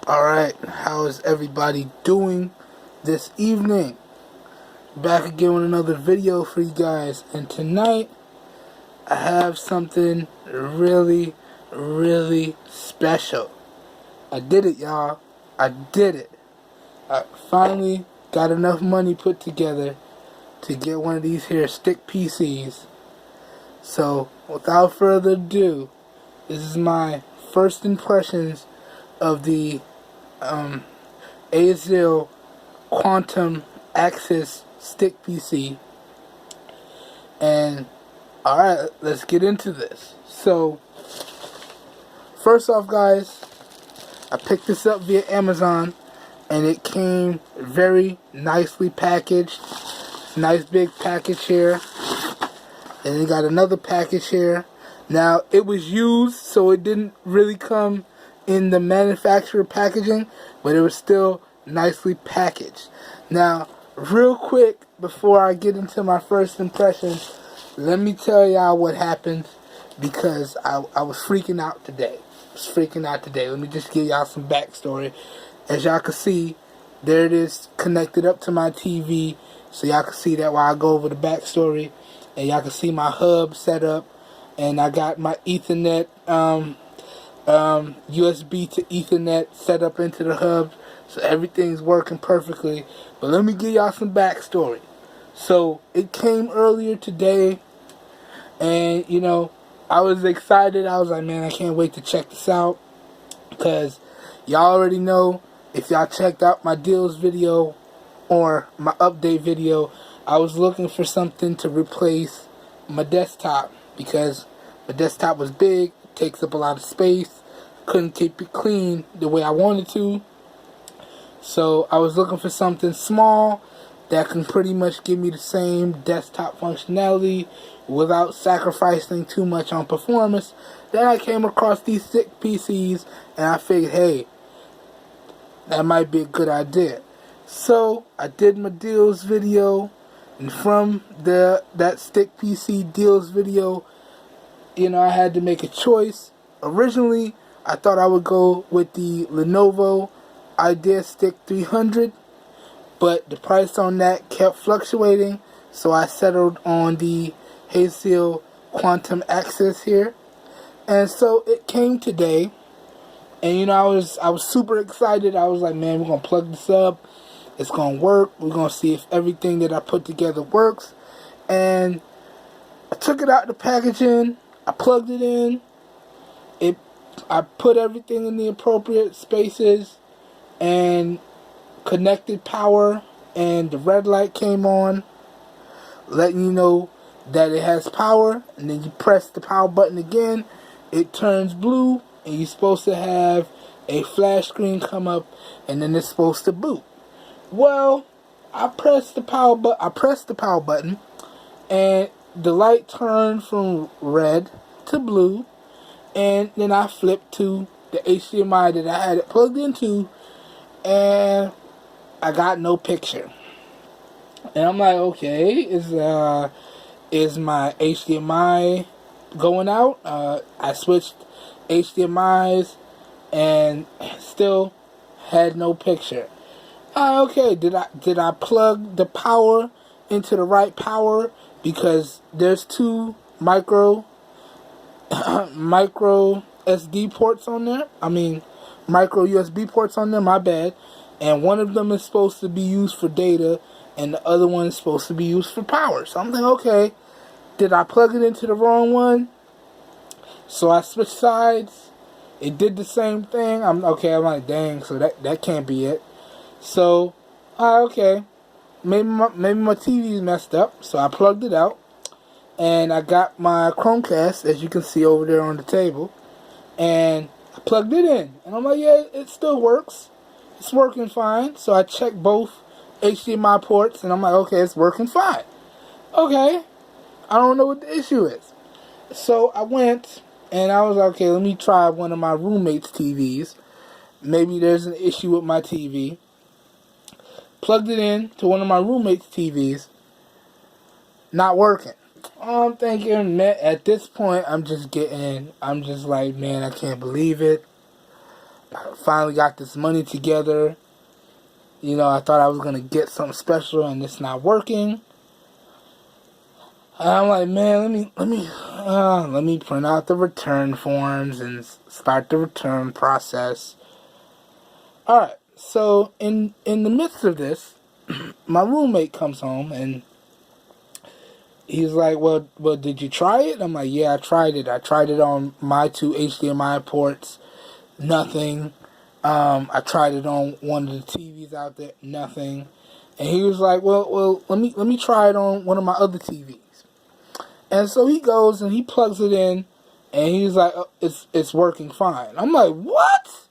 Alright, how is everybody doing this evening? Back again with another video for you guys, and tonight I have something really, really special. I did it, y'all. I did it. I finally got enough money put together to get one of these here stick PCs. So, without further ado, this is my first impressions of the Azulle Quantum Access Stick PC. And alright, let's get into this. So, first off, guys, I picked this up via Amazon, and it came very nicely packaged. Nice big package here. And then got another package here. Now, it was used, so it didn't really come in the manufacturer packaging, but it was still nicely packaged. Now, real quick, before I get into my first impressions, let me tell y'all what happened, because I was freaking out today. Let me just give y'all some backstory. As y'all can see, there it is connected up to my TV, so y'all can see that while I go over the backstory. And y'all can see my hub set up, and I got my Ethernet, USB to Ethernet set up into the hub, so everything's working perfectly. But let me give y'all some backstory. So it came earlier today, and you know, I was excited. I was like, man, I can't wait to check this out, because y'all already know, if y'all checked out my deals video or my update video, I was looking for something to replace my desktop, because my desktop was big, takes up a lot of space, couldn't keep it clean the way I wanted to. So I was looking for something small that can pretty much give me the same desktop functionality without sacrificing too much on performance. Then I came across these thick PCs, and I figured, hey, that might be a good idea. So I did my deals video, and from that stick PC deals video, you know, I had to make a choice. Originally, I thought I would go with the Lenovo Idea Stick 300, but the price on that kept fluctuating, so I settled on the Azulle Quantum Access here. And so it came today, and you know, I was super excited. I was like, man, we're gonna plug this up. It's gonna work. We're gonna see if everything that I put together works. And I took it out the packaging. I plugged it in. I put everything in the appropriate spaces and connected power. And the red light came on, letting you know that it has power. And then you press the power button again. It turns blue, and you're supposed to have a flash screen come up, and then it's supposed to boot. Well, I pressed the power button, and the light turned from red to blue, and then I flipped to the HDMI that I had it plugged into, and I got no picture. And I'm like, okay, is my HDMI going out? I switched HDMIs, and still had no picture. Okay, did I plug the power into the right power? Because there's two micro SD ports on there. Micro USB ports on there, my bad. And one of them is supposed to be used for data, and the other one is supposed to be used for power. So I'm thinking, okay, did I plug it into the wrong one? So I switched sides. It did the same thing. I'm like, dang, so that can't be it. So, okay, maybe my TV's messed up, so I plugged it out, and I got my Chromecast, as you can see over there on the table, and I plugged it in, and I'm like, yeah, it still works, it's working fine. So I checked both HDMI ports, and I'm like, okay, it's working fine. Okay, I don't know what the issue is. So I went, and I was like, okay, let me try one of my roommate's TVs. Maybe there's an issue with my TV. Plugged it in to one of my roommate's TVs. Not working. I'm thinking, man, at this point, I'm just like, man, I can't believe it. I finally got this money together. You know, I thought I was going to get something special and it's not working. And I'm like, man, let me print out the return forms and start the return process. Alright, so in the midst of this, my roommate comes home and he's like, well, did you try it? I'm like, yeah, I tried it. I tried it on my 2 HDMI ports. Nothing. I tried it on one of the TVs out there. Nothing. And he was like, well, let me try it on one of my other TVs. And so he goes and he plugs it in, and he's like, oh, it's working fine. I'm like, what?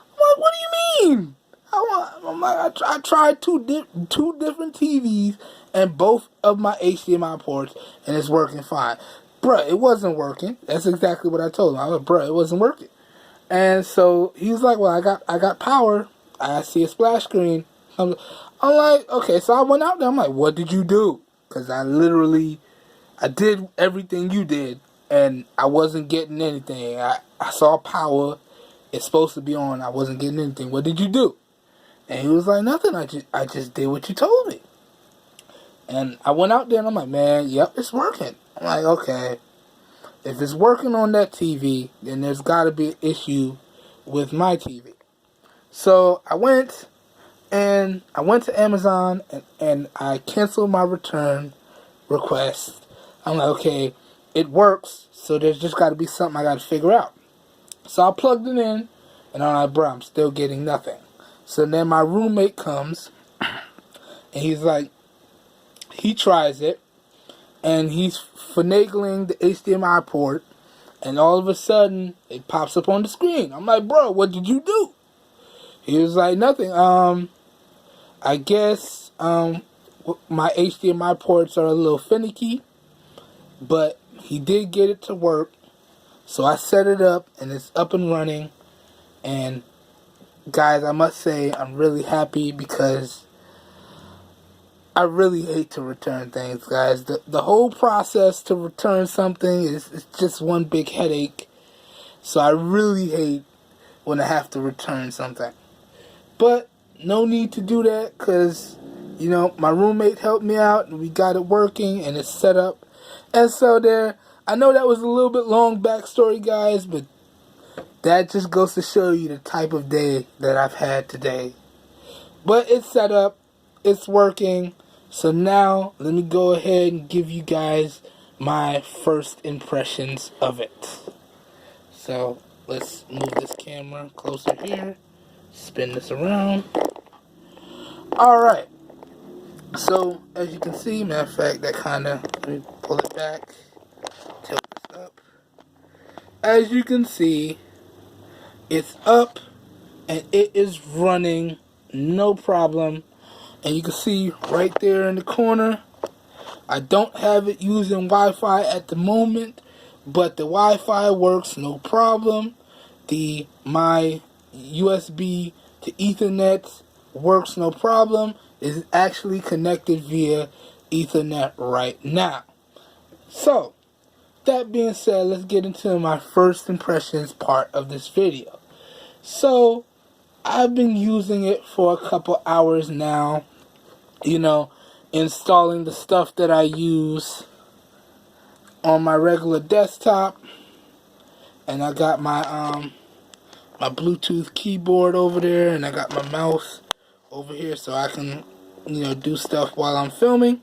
I'm like, what do you mean? I tried two different TVs and both of my HDMI ports, and it's working fine. Bruh, it wasn't working. That's exactly what I told him. I was like, bruh, it wasn't working. And so he's like, well, I got power. I see a splash screen. I'm like, okay. So I went out there. I'm like, what did you do? Because I did everything you did, and I wasn't getting anything. I saw power. It's supposed to be on. I wasn't getting anything. What did you do? And he was like, nothing. I just did what you told me. And I went out there, and I'm like, man, yep, it's working. I'm like, okay. If it's working on that TV, then there's got to be an issue with my TV. So I went to Amazon, and I canceled my return request. I'm like, okay, it works, so there's just got to be something I got to figure out. So I plugged it in, and I'm like, bro, I'm still getting nothing. So then my roommate comes, and he's like, he tries it, and he's finagling the HDMI port, and all of a sudden, it pops up on the screen. I'm like, bro, what did you do? He was like, nothing. I guess my HDMI ports are a little finicky, but he did get it to work. So I set it up, and it's up and running. And guys, I must say, I'm really happy because I really hate to return things, guys. The whole process to return something is just one big headache. So I really hate when I have to return something. But no need to do that because, you know, my roommate helped me out and we got it working and it's set up. And so there, I know that was a little bit long backstory, guys, but that just goes to show you the type of day that I've had today. But it's set up. It's working. So now, let me go ahead and give you guys my first impressions of it. So, let's move this camera closer here. Spin this around. Alright. So, as you can see, matter of fact, let me pull it back. Tilt this up. As you can see, it's up and it is running, no problem. And you can see right there in the corner, I don't have it using Wi-Fi at the moment, but the Wi-Fi works no problem. My USB to Ethernet works no problem. It's actually connected via Ethernet right now. So, that being said, let's get into my first impressions part of this video. So, I've been using it for a couple hours now. You know, installing the stuff that I use on my regular desktop. And I got my my Bluetooth keyboard over there, and I got my mouse over here so I can, you know, do stuff while I'm filming.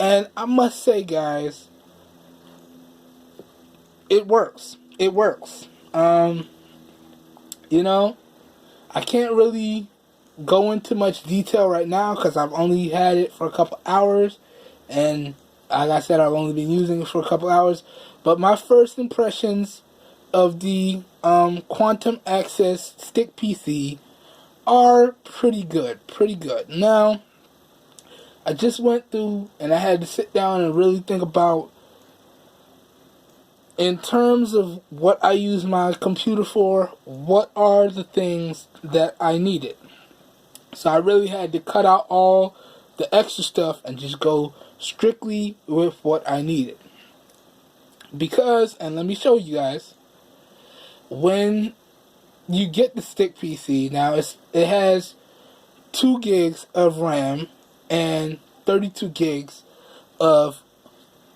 And I must say, guys, it works. It works. You know, I can't really go into much detail right now because I've only had it for a couple hours, and like I said, I've only been using it for a couple hours. But my first impressions of the Quantum Access Stick PC are pretty good. Now, I just went through and I had to sit down and really think about, in terms of what I use my computer for, what are the things that I needed. So I really had to cut out all the extra stuff and just go strictly with what I needed. Because, and let me show you guys, when you get the stick PC. Now it has 2 gigs of RAM and 32 gigs of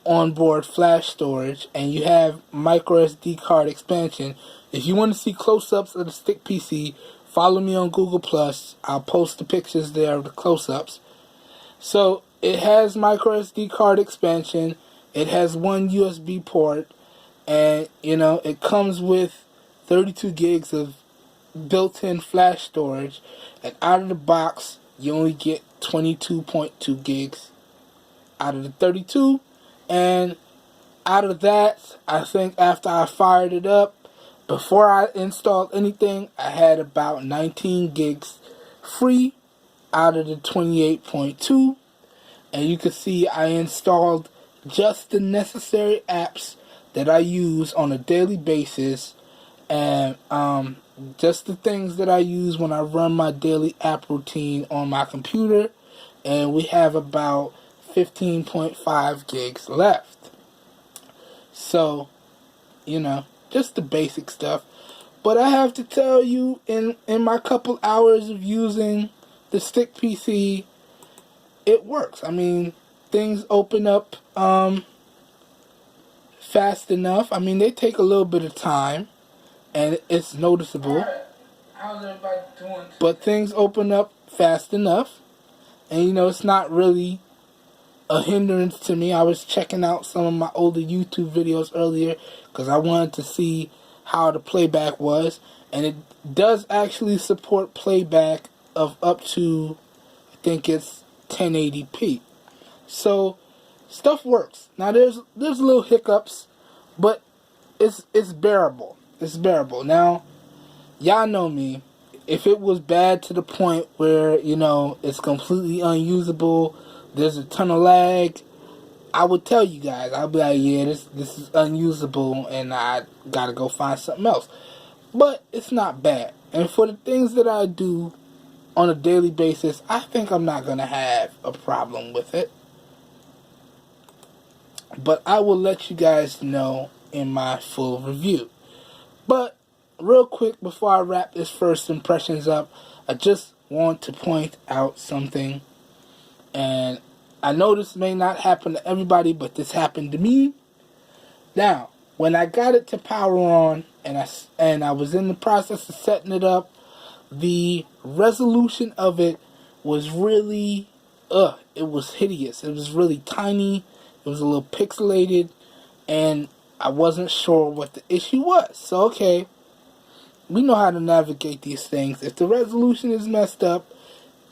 onboard flash storage, and you have micro SD card expansion. If you want to see close-ups of the stick PC, follow me on Google+. I'll post the pictures there of the close-ups. So it has micro SD card expansion. It has 1 USB port, and it comes with 32 gigs of built-in flash storage, and out of the box you only get 22.2 gigs out of the 32. And out of that, I think after I fired it up, before I installed anything, I had about 19 gigs free out of the 28.2. And you can see I installed just the necessary apps that I use on a daily basis, and just the things that I use when I run my daily app routine on my computer. And we have about 15.5 gigs left. So, just the basic stuff. But I have to tell you, in my couple hours of using the stick PC, it works. I mean, things open up fast enough. I mean, they take a little bit of time, and it's noticeable. How's everybody doing? But things open up fast enough, and it's not really a hindrance to me. I was checking out some of my older YouTube videos earlier because I wanted to see how the playback was, and it does actually support playback of up to, I think it's 1080p. So stuff works. Now there's little hiccups, but it's bearable. It's bearable. Now, y'all know me. If it was bad to the point where it's completely unusable, there's a ton of lag, I would tell you guys. I'd be like, yeah, this is unusable, and I gotta go find something else. But it's not bad. And for the things that I do on a daily basis, I think I'm not gonna have a problem with it. But I will let you guys know in my full review. But real quick, before I wrap this first impressions up, I just want to point out something. And I know this may not happen to everybody, but this happened to me. Now, when I got it to power on, and I was in the process of setting it up, the resolution of it was really, it was hideous. It was really tiny. It was a little pixelated, and I wasn't sure what the issue was. So, okay, we know how to navigate these things. If the resolution is messed up,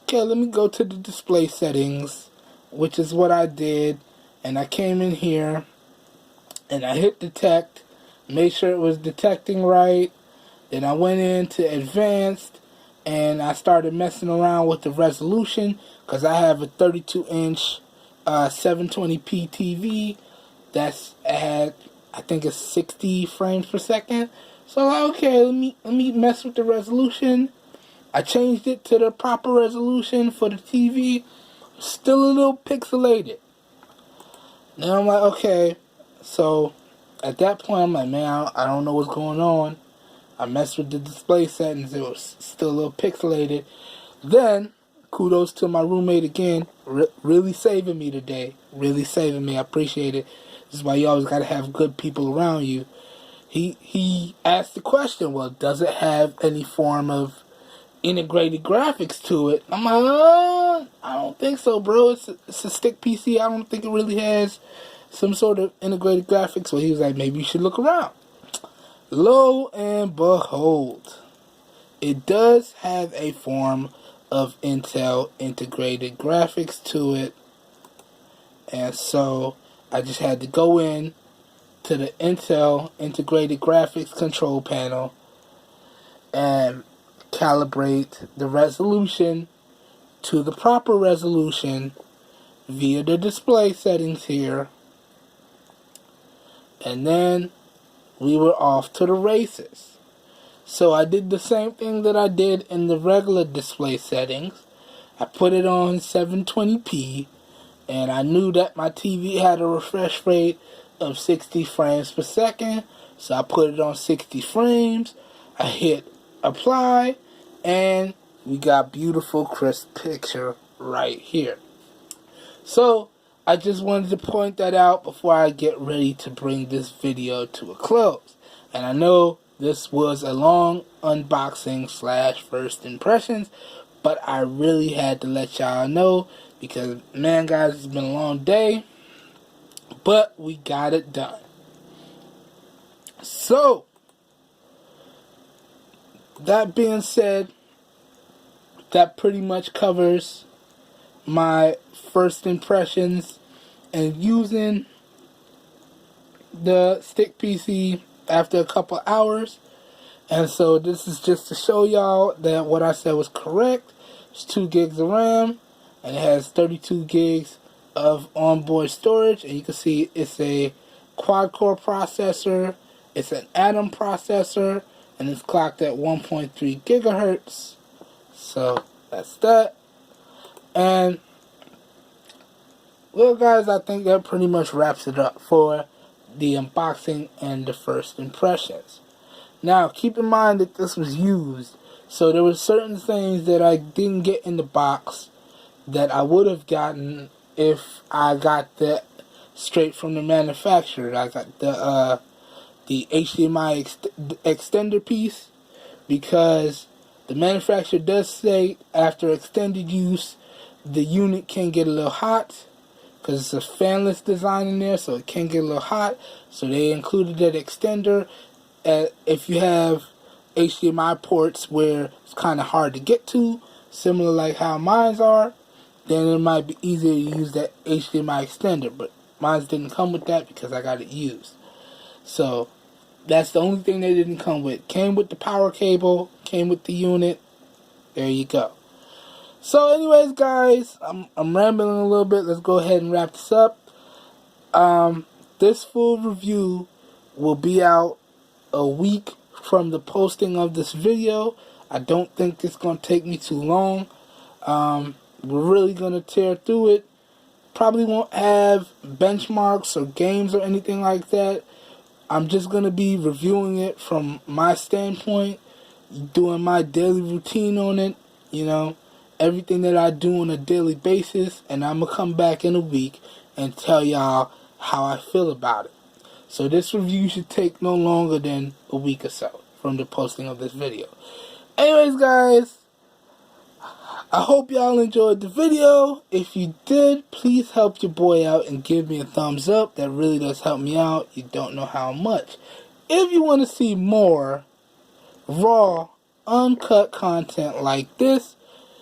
okay, let me go to the display settings, which is what I did. And I came in here, and I hit detect, made sure it was detecting right. Then I went into advanced, and I started messing around with the resolution, because I have a 32-inch 720p TV that's at, I think it's 60 frames per second. So okay, let me mess with the resolution. I changed it to the proper resolution for the TV. Still a little pixelated. Now I'm like, okay. So at that point, I'm like, man, I don't know what's going on. I messed with the display settings. It was still a little pixelated. Then, kudos to my roommate again. Really saving me today. Really saving me. I appreciate it. This is why you always got to have good people around you. He asked the question, well, does it have any form of integrated graphics to it? I'm like, I don't think so, bro. It's a stick PC. I don't think it really has some sort of integrated graphics. So he was like, maybe you should look around. Lo and behold, it does have a form of Intel integrated graphics to it. And so I just had to go in to the Intel integrated graphics control panel and calibrate the resolution to the proper resolution via the display settings here. And then we were off to the races. So I did the same thing that I did in the regular display settings. I put it on 720p, and I knew that my TV had a refresh rate of 60 frames per second, so I put it on 60 frames. I hit apply, and we got beautiful crisp picture right here. So I just wanted to point that out before I get ready to bring this video to a close. And I know this was a long unboxing / first impressions, but I really had to let y'all know because, man, guys, it's been a long day, but we got it done. So, that being said, that pretty much covers my first impressions and using the stick PC after a couple hours. And so this is just to show y'all that what I said was correct. It's 2 gigs of RAM and it has 32 gigs of onboard storage, and you can see it's a quad core processor, it's an Atom processor, and it's clocked at 1.3 gigahertz. So that's that. And well, guys, I think that pretty much wraps it up for the unboxing and the first impressions. Now, keep in mind that this was used, so there were certain things that I didn't get in the box that I would have gotten if I got that straight from the manufacturer. I got the HDMI extender piece, because the manufacturer does say after extended use, the unit can get a little hot, because it's a fanless design in there, so it can get a little hot. So they included that extender. If you have HDMI ports where it's kind of hard to get to, similar like how mine's are, then it might be easier to use that HDMI extender. But mine didn't come with that because I got it used. So that's the only thing they didn't come with. Came with the power cable, came with the unit. There you go. So anyways, guys, I'm rambling a little bit. Let's go ahead and wrap this up. This full review will be out a week from the posting of this video. I don't think it's going to take me too long. We're really going to tear through it. Probably won't have benchmarks or games or anything like that. I'm just going to be reviewing it from my standpoint, doing my daily routine on it, you know, everything that I do on a daily basis, and I'm going to come back in a week and tell y'all how I feel about it. So this review should take no longer than a week or so from the posting of this video. Anyways, guys, I hope y'all enjoyed the video. If you did, please help your boy out and give me a thumbs up. That really does help me out. You don't know how much. If you want to see more raw, uncut content like this,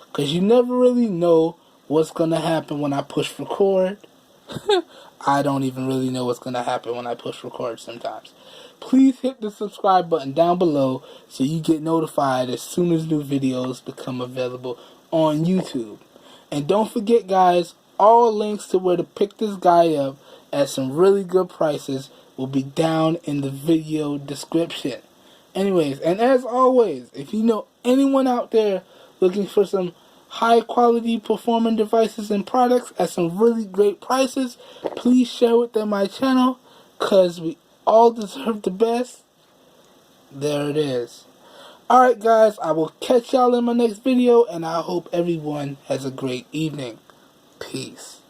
because you never really know what's going to happen when I push record. I don't even really know what's going to happen when I push record sometimes. Please hit the subscribe button down below so you get notified as soon as new videos become available on YouTube. And don't forget, guys, all links to where to pick this guy up at some really good prices will be down in the video description. Anyways, and as always, if you know anyone out there looking for some high quality performing devices and products at some really great prices, please share with them my channel, because we all deserve the best. There it is. Alright, guys, I will catch y'all in my next video, and I hope everyone has a great evening. Peace.